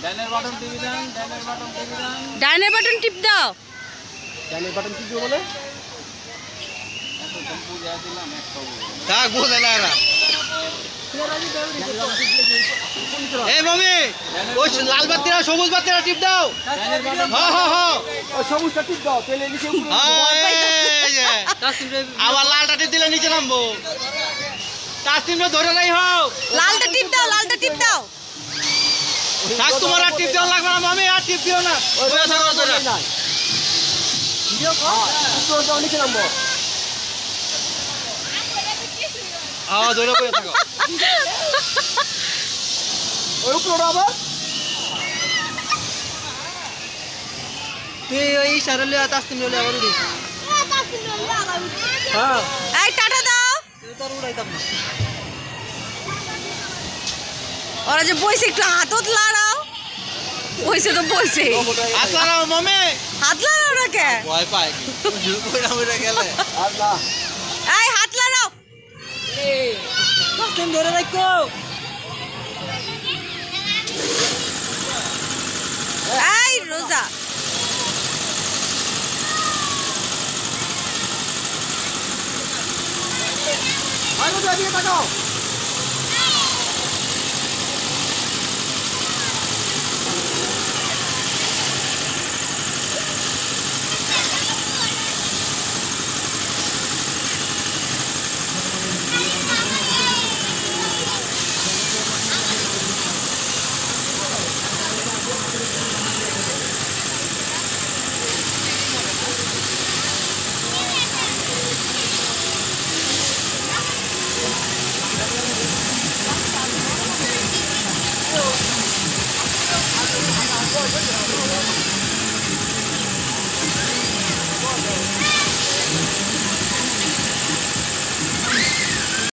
ডাইনের button টিপি দেন, ডাইনের button টিপি দেন। ডাইনের button টিপ দাও। ডাইনের বাটন টিপ দিও বলে? এখন বুঝা দিলাম একটাও বুঝা। থাক বুঝে না এরা। এই মামি ওই লাল বাতিরা সবুজ বাতিরা টিপ দাও। ডাইনের বাটন হ্যাঁ হ্যাঁ হ্যাঁ ওই সবুজটা টিপ দাও, তেলে নিচে উপরে এই যে। আবার লালটা টিপ দিলে নিচে নামবো। তাসিমরে ধরে নাই হও। লালটা টিপ দাও, লালটা টিপ দাও। থাক তোমার আর টিপ দেওয়া লাগবে না মামি, আর টিপ দিও না। ওই ধরো ধরো। ভিডিও কর, উপরে দাও নিচে নামবো। ধরে বসে থাকো। ওই উপরে আবার তুই ওই ইশারা লিয়া তাসিম লিয়া আবার উড়িস। হ্যাঁ এই টাটা দাও। তুই তো আর উড়াইতাম না। ওরা যে বইছে একটু হাতত লাড়াও। বইছে তো বইছে। আসলাম মামি। হাত লাড়াও না কে? ভয় পায় কি? কইরা মইরা গেলে। আর না এই হাত লাড়াও। তাসিম ধরে রাখো। এই রোজা। আরে দিকে তাকাও।